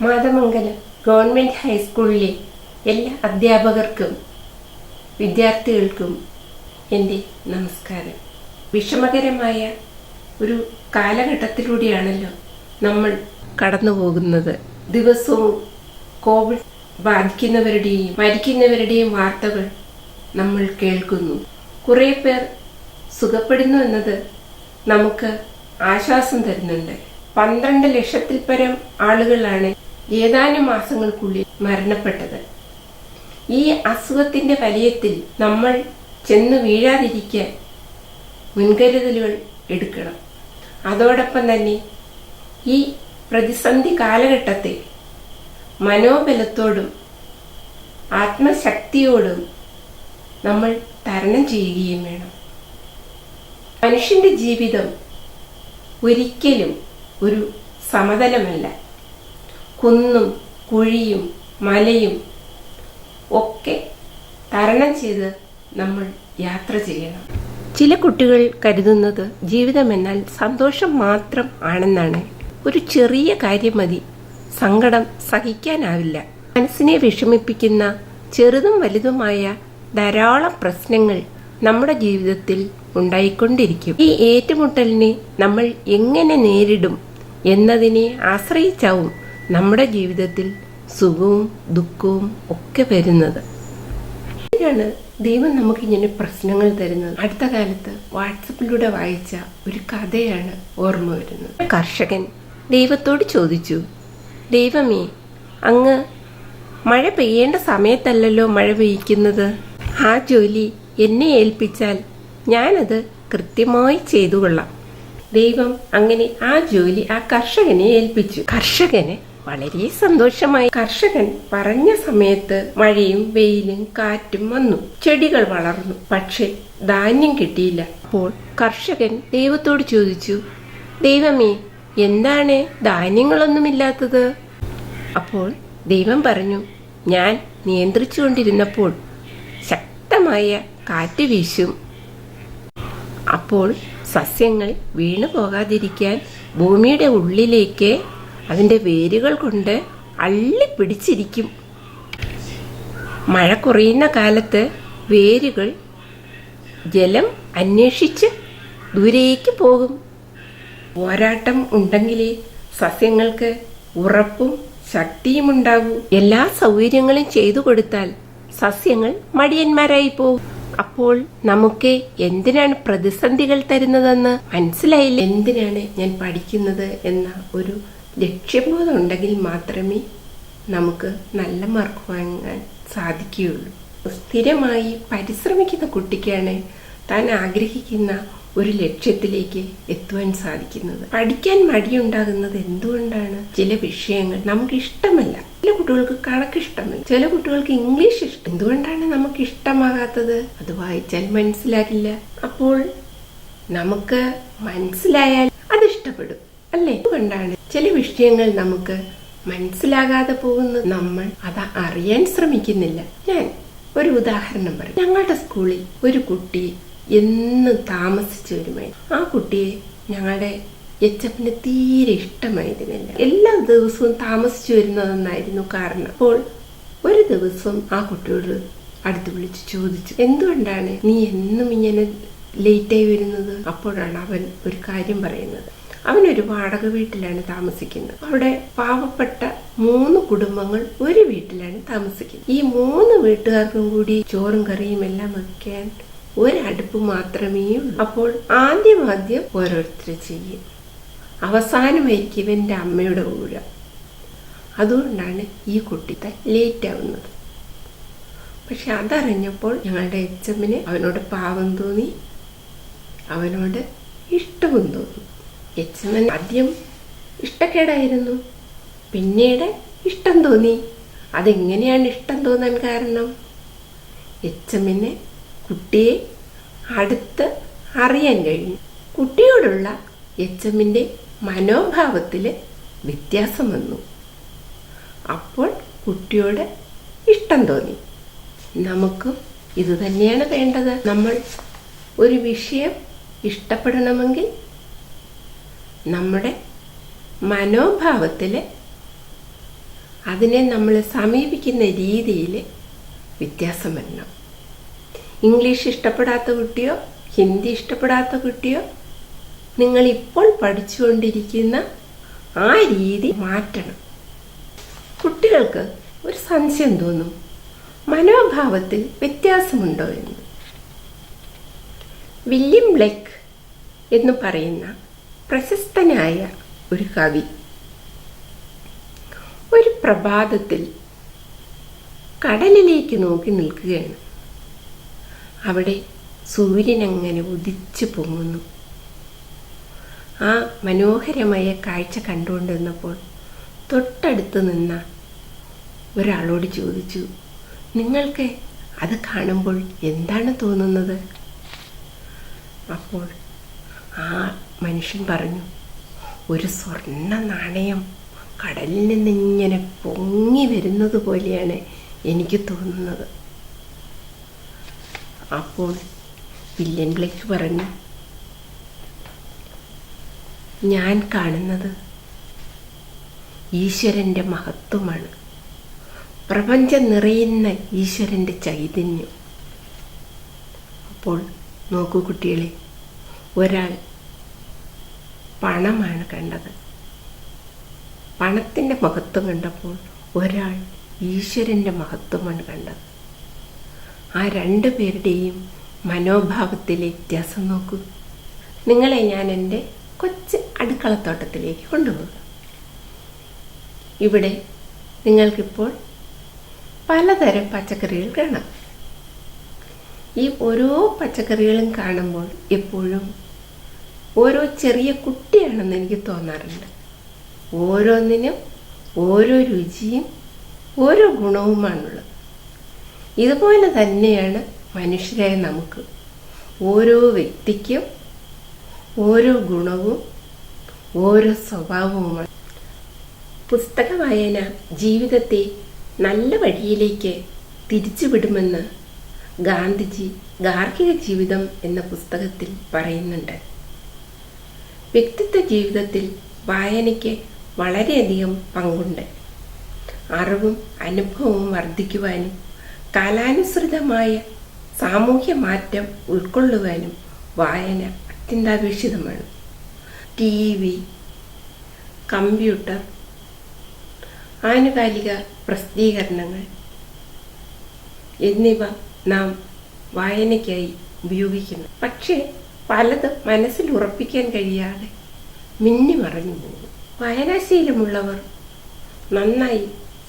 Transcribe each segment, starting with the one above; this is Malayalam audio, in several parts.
മാതമംഗലം ഗവൺമെന്റ് ഹൈസ്കൂളിലെ എല്ലാ അധ്യാപകർക്കും വിദ്യാർത്ഥികൾക്കും എൻ്റെ നമസ്കാരം. വിഷമകരമായ ഒരു കാലഘട്ടത്തിലൂടെയാണല്ലോ നമ്മൾ കടന്നു പോകുന്നത്. ദിവസവും കോവിഡ് ബാധിക്കുന്നവരുടെയും മരിക്കുന്നവരുടെയും വാർത്തകൾ നമ്മൾ കേൾക്കുന്നു. കുറേ പേർ സുഖപ്പെടുന്നു എന്നത് നമുക്ക് ആശ്വാസം തരുന്നുണ്ട്. 12 ലക്ഷത്തിൽ പരം ആളുകളാണ് ഏതാനും മാസങ്ങൾക്കുള്ളിൽ മരണപ്പെട്ടത്. ഈ അസുഖത്തിന്റെ വലയത്തിൽ നമ്മൾ ചെന്ന് വീഴാതിരിക്കാൻ മുൻകരുതലുകൾ എടുക്കണം. അതോടൊപ്പം തന്നെ ഈ പ്രതിസന്ധി കാലഘട്ടത്തെ മനോബലത്തോടും ആത്മശക്തിയോടും നമ്മൾ തരണം ചെയ്യുകയും വേണം. മനുഷ്യന്റെ ജീവിതം ഒരിക്കലും ഒരു സമതലമല്ല. കുന്നും കുഴിയും മലയും ഒക്കെ തരണം ചെയ്ത് നമ്മൾ യാത്ര ചെയ്യണം. ചില കുട്ടികൾ കരുതുന്നത് ജീവിതമെന്നാൽ സന്തോഷം മാത്രം ആണെന്നാണ്. ഒരു ചെറിയ കാര്യം മതി സങ്കടം സഹിക്കാനാവില്ല. മനസ്സിനെ വിഷമിപ്പിക്കുന്ന ചെറുതും വലുതുമായ ധാരാളം പ്രശ്നങ്ങൾ നമ്മുടെ ജീവിതത്തിൽ ഉണ്ടായിക്കൊണ്ടിരിക്കും. ഈ ഏറ്റുമുട്ടലിനെ നമ്മൾ എങ്ങനെ നേരിടും എന്നതിനെ ആശ്രയിച്ചാവും നമ്മുടെ ജീവിതത്തിൽ സുഖവും ദുഃഖവും ഒക്കെ വരുന്നത്. ഇതിനാണ് ദൈവം നമുക്കിങ്ങനെ പ്രശ്നങ്ങൾ തരുന്നത്. അടുത്ത കാലത്ത് വാട്സപ്പിലൂടെ വായിച്ച ഒരു കഥയാണ് ഓർമ്മ വരുന്നത്. കർഷകൻ ദൈവത്തോട് ചോദിച്ചു, ദൈവമേ, അങ്ങ് മഴ പെയ്യേണ്ട സമയത്തല്ലല്ലോ മഴ പെയ്യിക്കുന്നത്. ആ ജോലി എന്നെ ഏൽപ്പിച്ചാൽ ഞാനത് കൃത്യമായി ചെയ്തു കൊള്ളാം. ദൈവം അങ്ങനെ ആ ജോലി ആ കർഷകനെ ഏൽപ്പിച്ചു. കർഷകന് വളരെ സന്തോഷമായി. കർഷകൻ പറഞ്ഞ സമയത്ത് മഴയും വെയിലും കാറ്റും വന്നു. ചെടികൾ വളർന്നു. പക്ഷെ ധാന്യം കിട്ടിയില്ല. അപ്പോൾ കർഷകൻ ദൈവത്തോട് ചോദിച്ചു, ദൈവമേ, എന്താണ് ധാന്യങ്ങളൊന്നുമില്ലാത്തത്? അപ്പോൾ ദൈവം പറഞ്ഞു, ഞാൻ നിയന്ത്രിച്ചുകൊണ്ടിരുന്നപ്പോൾ ശക്തമായ കാറ്റ് വീശും. അപ്പോൾ സസ്യങ്ങൾ വീണു പോകാതിരിക്കാൻ ഭൂമിയുടെ ഉള്ളിലേക്ക് അതിന്റെ വേരുകൾ കൊണ്ട് അള്ളിപ്പിടിച്ചിരിക്കും. മഴ കുറയുന്ന കാലത്ത് വേരുകൾ ജലം അന്വേഷിച്ച് ദൂരേക്ക് പോകും. പോരാട്ടം ഉണ്ടെങ്കിലേ സസ്യങ്ങൾക്ക് ഉറപ്പും ശക്തിയും ഉണ്ടാകൂ. എല്ലാ സൗകര്യങ്ങളും ചെയ്തു കൊടുത്താൽ സസ്യങ്ങൾ മടിയന്മാരായി പോകും. അപ്പോൾ നമുക്ക് എന്തിനാണ് പ്രതിസന്ധികൾ തരുന്നതെന്ന് മനസ്സിലായില്ല. എന്തിനാണ് ഞാൻ പഠിക്കുന്നത് എന്ന ഒരു ലക്ഷ്യബോധം ഉണ്ടെങ്കിൽ മാത്രമേ നമുക്ക് നല്ല മാർക്ക് വാങ്ങാൻ സാധിക്കുകയുള്ളൂ. സ്ഥിരമായി പരിശ്രമിക്കുന്ന കുട്ടിക്കാണ് താൻ ആഗ്രഹിക്കുന്ന ഒരു ലക്ഷ്യത്തിലേക്ക് എത്തുവാൻ സാധിക്കുന്നത്. പഠിക്കാൻ മടിയുണ്ടാകുന്നത് എന്തുകൊണ്ടാണ്? ചില വിഷയങ്ങൾ നമുക്ക് ഇഷ്ടമല്ല. ചില കുട്ടികൾക്ക് കണക്ക് ഇഷ്ടമല്ല, ചില കുട്ടികൾക്ക് ഇംഗ്ലീഷ് ഇഷ്ടം. എന്തുകൊണ്ടാണ് നമുക്ക് ഇഷ്ടമാകാത്തത്? അത് വായിച്ചാൽ മനസ്സിലാകില്ല. അപ്പോൾ നമുക്ക് മനസ്സിലായാൽ അത് ഇഷ്ടപ്പെടും, അല്ലേ? അതുകൊണ്ടാണ് ചില വിഷയങ്ങൾ നമുക്ക് മനസ്സിലാകാതെ പോകുന്നത്. നമ്മൾ അത് അറിയാൻ ശ്രമിക്കുന്നില്ല. ഞാൻ ഒരു ഉദാഹരണം പറയും. ഞങ്ങളുടെ സ്കൂളിൽ ഒരു കുട്ടി എന്നും താമസിച്ചു വരുമായിരുന്നു. ആ കുട്ടിയെ ഞങ്ങളുടെ എച്ചപ്പിന് തീരെ ഇഷ്ടമായിരുന്നില്ല. എല്ലാ ദിവസവും താമസിച്ചു വരുന്നതെന്നായിരുന്നു കാരണം. അപ്പോൾ ഒരു ദിവസം ആ കുട്ടിയോട് അടുത്ത് വിളിച്ച് ചോദിച്ചു, എന്തുകൊണ്ടാണ് നീ എന്നും ഇങ്ങനെ ലേറ്റായി വരുന്നത്? അപ്പോഴാണ് അവൻ ഒരു കാര്യം പറയുന്നത്. അവനൊരു വാടക വീട്ടിലാണ് താമസിക്കുന്നത്. അവിടെ പാവപ്പെട്ട 3 കുടുംബങ്ങൾ ഒരു വീട്ടിലാണ് താമസിക്കുന്നത്. ഈ 3 വീട്ടുകാർക്കും കൂടി ചോറും കറിയും എല്ലാം വെക്കാൻ ഒരടുപ്പ് മാത്രമേ ഉള്ളൂ. അപ്പോൾ ആദ്യം ഓരോരുത്തർ ചെയ്യും. അവസാനമായിരിക്കും ഇവന്റെ അമ്മയുടെ ഊഴ. അതുകൊണ്ടാണ് ഈ കുട്ടിത്തെ ലേറ്റ് ആവുന്നത്. പക്ഷെ അതറിഞ്ഞപ്പോൾ ഞങ്ങളുടെ എച്ചമ്മിന് അവനോട് പാവം തോന്നി, അവനോട് ഇഷ്ടവും തോന്നി. എച്ചമ്മൻ ആദ്യം ഇഷ്ടക്കേടായിരുന്നു, പിന്നീട് ഇഷ്ടം തോന്നി. അതെങ്ങനെയാണ് ഇഷ്ടം തോന്നാൻ കാരണം? എച്ചമ്മിന് കുട്ടിയെ അടുത്ത് അറിയാൻ കഴിഞ്ഞു. കുട്ടിയോടുള്ള എച്ചമ്മിന്റെ മനോഭാവത്തില് വ്യത്യാസം വന്നു. അപ്പോൾ കുട്ടിയോട് ഇഷ്ടം തോന്നി. നമുക്കും ഇത് തന്നെയാണ് വേണ്ടത്. നമ്മൾ ഒരു വിഷയം ഇഷ്ടപ്പെടണമെങ്കിൽ നമ്മുടെ മനോഭാവത്തില് അതിനെ നമ്മൾ സമീപിക്കുന്ന രീതിയിൽ വ്യത്യാസം വരണം. ഇംഗ്ലീഷ് ഇഷ്ടപ്പെടാത്ത കുട്ടിയോ ഹിന്ദി ഇഷ്ടപ്പെടാത്ത കുട്ടിയോ നിങ്ങളിപ്പോൾ പഠിച്ചുകൊണ്ടിരിക്കുന്ന ആ രീതി മാറ്റണം. കുട്ടികൾക്ക് ഒരു സംശയം തോന്നും, മനോഭാവത്തിൽ വ്യത്യാസമുണ്ടോ എന്ന്. വില്യം ബ്ലെക്ക് എന്ന് പറയുന്ന പ്രശസ്തനായ ഒരു കവി ഒരു പ്രഭാതത്തിൽ കടലിലേക്ക് നോക്കി നിൽക്കുകയാണ്. അവിടെ സൂര്യൻ അങ്ങനെ ഉദിച്ചു പൊങ്ങുന്നു. ആ മനോഹരമായ കാഴ്ച കണ്ടുകൊണ്ടിരുന്നപ്പോൾ തൊട്ടടുത്ത് നിന്ന ഒരാളോട് ചോദിച്ചു, നിങ്ങൾക്ക് അത് കാണുമ്പോൾ എന്താണ് തോന്നുന്നത്? അപ്പോൾ ആ മനുഷ്യൻ പറഞ്ഞു, ഒരു സ്വർണ്ണ നാണയം കടലിൽ നിന്ന് ഇങ്ങനെ പൊങ്ങി വരുന്നത് പോലെയാണ് എനിക്ക് തോന്നുന്നത്. അപ്പോൾ വില്യം ബ്ലെക്ക് പറഞ്ഞു, ഞാൻ കാണുന്നത് ഈശ്വരൻ്റെ മഹത്വമാണ്, പ്രപഞ്ചം നിറയുന്ന ഈശ്വരൻ്റെ ചൈതന്യം. അപ്പോൾ നോക്കൂ കുട്ടികളെ, ഒരാൾ പണമാണ് കണ്ടത്, പണത്തിൻ്റെ മഹത്വം കണ്ടപ്പോൾ ഒരാൾ ഈശ്വരൻ്റെ മഹത്വമാണ് കണ്ടത്. ആ രണ്ടു പേരുടെയും മനോഭാവത്തിലെ വ്യത്യാസം നോക്കൂ. നിങ്ങളെ ഞാൻ എൻ്റെ കൊച്ചു അടുക്കളത്തോട്ടത്തിലേക്ക് കൊണ്ടുപോകും. ഇവിടെ നിങ്ങൾക്കിപ്പോൾ പലതരം പച്ചക്കറികൾ കാണാം. ഈ ഓരോ പച്ചക്കറികളും കാണുമ്പോൾ എപ്പോഴും ഓരോ ചെറിയ കുട്ടിയാണെന്ന് എനിക്ക് തോന്നാറുണ്ട്. ഓരോന്നിനും ഓരോ രുചിയും ഓരോ ഗുണവുമാണുള്ളത്. ഇതുപോലെ തന്നെയാണ് മനുഷ്യരായ നമുക്ക്. ഓരോ വ്യക്തിക്കും ഓരോ ഗുണവും ഓരോ സ്വഭാവവുമാണ്. പുസ്തക വായന ജീവിതത്തെ നല്ല വഴിയിലേക്ക് തിരിച്ചുവിടുമെന്ന് ഗാന്ധിജി ഗാർഹിക ജീവിതം എന്ന പുസ്തകത്തിൽ പറയുന്നുണ്ട്. വ്യക്തിത്വ ജീവിതത്തിൽ വായനയ്ക്ക് വളരെയധികം പങ്കുണ്ട്. അറിവും അനുഭവവും വർദ്ധിക്കുവാനും കാലാനുസൃതമായ സാമൂഹ്യ മാറ്റം ഉൾക്കൊള്ളുവാനും വായന അത്യന്താപേക്ഷിതമാണ്. TV, കമ്പ്യൂട്ടർ, ആനുകാലിക പ്രസിദ്ധീകരണങ്ങൾ എന്നിവ നാം വായനയ്ക്കായി ഉപയോഗിക്കുന്നു. പക്ഷേ പലതും മനസ്സിൽ ഉറപ്പിക്കാൻ കഴിയാതെ മിന്നിമറഞ്ഞു പോകും. വായനാശീലമുള്ളവർ നന്നായി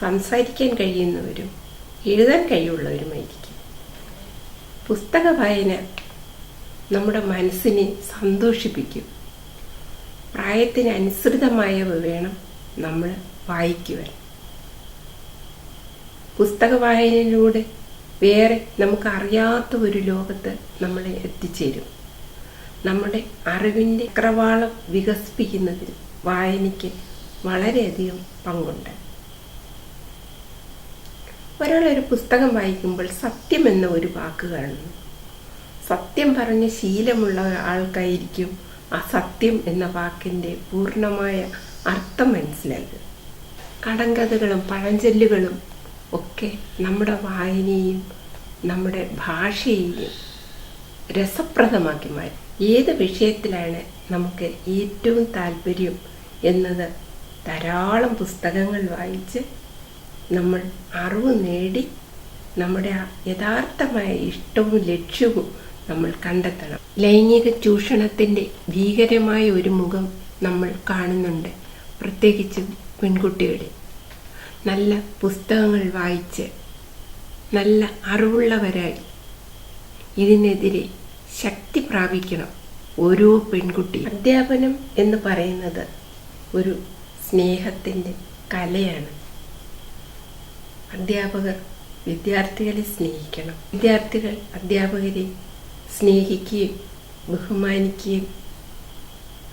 സംസാരിക്കാൻ കഴിയുന്നവരും എഴുതാൻ കഴിവുള്ളവരുമായിരിക്കും. പുസ്തക വായന നമ്മുടെ മനസ്സിനെ സന്തോഷിപ്പിക്കും. പ്രായത്തിന് അനുസൃതമായവ വേണം നമ്മൾ വായിക്കുവാൻ. പുസ്തക വായനയിലൂടെ വേറെ നമുക്കറിയാത്ത ഒരു ലോകത്ത് നമ്മളെ എത്തിച്ചേരും. നമ്മുടെ അറിവിൻ്റെ ചക്രവാളം വികസിപ്പിക്കുന്നതിൽ വായനയ്ക്ക് വളരെയധികം പങ്കുണ്ട്. ഒരാളൊരു പുസ്തകം വായിക്കുമ്പോൾ സത്യം എന്ന ഒരു വാക്ക് കാണുന്നു. സത്യം പറഞ്ഞ് ശീലമുള്ള ആൾക്കായിരിക്കും ആ സത്യം എന്ന വാക്കിൻ്റെ പൂർണ്ണമായ അർത്ഥം മനസ്സിലാക്കുക. കടങ്കഥകളും പഴഞ്ചൊല്ലുകളും ഒക്കെ നമ്മുടെ വായനയും നമ്മുടെ ഭാഷയെയും രസപ്രദമാക്കി മാറ്റും. ഏത് വിഷയത്തിലാണ് നമുക്ക് ഏറ്റവും താല്പര്യം എന്നത് ധാരാളം പുസ്തകങ്ങൾ വായിച്ച് നമ്മൾ അറിവ് നേടി നമ്മുടെ യഥാർത്ഥമായ ഇഷ്ടവും ലക്ഷ്യവും നമ്മൾ കണ്ടെത്തണം. ലൈംഗിക ചൂഷണത്തിൻ്റെ ഭീകരമായ ഒരു മുഖം നമ്മൾ കാണുന്നുണ്ട്, പ്രത്യേകിച്ചും പെൺകുട്ടികളെ. നല്ല പുസ്തകങ്ങൾ വായിച്ച് നല്ല അറിവുള്ളവരായി ഇതിനെതിരെ ശക്തി പ്രാപിക്കണം ഓരോ പെൺകുട്ടിയും. അധ്യാപനം എന്ന് പറയുന്നത് ഒരു സ്നേഹത്തിൻ്റെ കലയാണ്. അധ്യാപകർ വിദ്യാർത്ഥികളെ സ്നേഹിക്കണം. വിദ്യാർത്ഥികൾ അധ്യാപകരെ സ്നേഹിക്കുകയും ബഹുമാനിക്കുകയും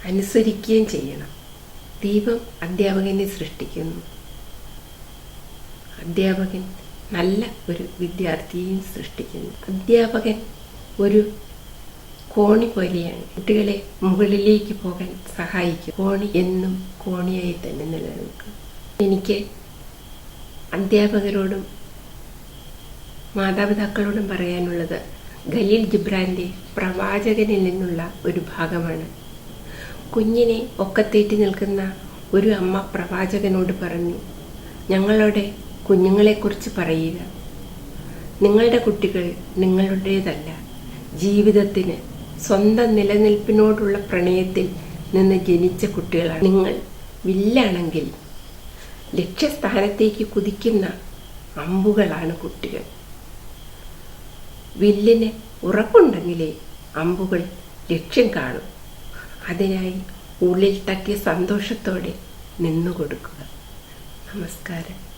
അനുസരിക്കുകയും ചെയ്യണം. ദൈവം അധ്യാപകനെ സൃഷ്ടിക്കുന്നു. അധ്യാപകൻ നല്ല ഒരു വിദ്യാർത്ഥിയെയും സൃഷ്ടിക്കുന്നു. അധ്യാപകൻ ഒരു കോണി പോലെയാണ്. കുട്ടികളെ മുകളിലേക്ക് പോകാൻ സഹായിക്കും. കോണി എന്നും കോണിയായി തന്നെ നിലനിൽക്കും. എനിക്ക് അധ്യാപകരോടും മാതാപിതാക്കളോടും പറയാനുള്ളത് ഖലീൽ ജിബ്രാന്റെ പ്രവാചകനിൽ നിന്നുള്ള ഒരു ഭാഗമാണ്. കുഞ്ഞിനെ ഒക്കത്തേറ്റി നിൽക്കുന്ന ഒരു അമ്മ പ്രവാചകനോട് പറഞ്ഞു, ഞങ്ങളുടെ കുഞ്ഞുങ്ങളെക്കുറിച്ച് പറയുക. നിങ്ങളുടെ കുട്ടികൾ നിങ്ങളുടേതല്ല. ജീവിതത്തിന്, സ്വന്തം നിലനിൽപ്പിനോടുള്ള പ്രണയത്തിൽ നിന്ന് ജനിച്ച കുട്ടികളാണ്. നിങ്ങൾ വില്ലാണെങ്കിൽ ലക്ഷ്യസ്ഥാനത്തേക്ക് കുതിക്കുന്ന അമ്പുകളാണ് കുട്ടികൾ. വില്ലിന് ഉറപ്പുണ്ടെങ്കിലേ അമ്പുകൾ ലക്ഷ്യം കാണും. അതിനായി ഉള്ളിൽ തട്ടിയ സന്തോഷത്തോടെ നിന്നുകൊടുക്കുക. നമസ്കാരം.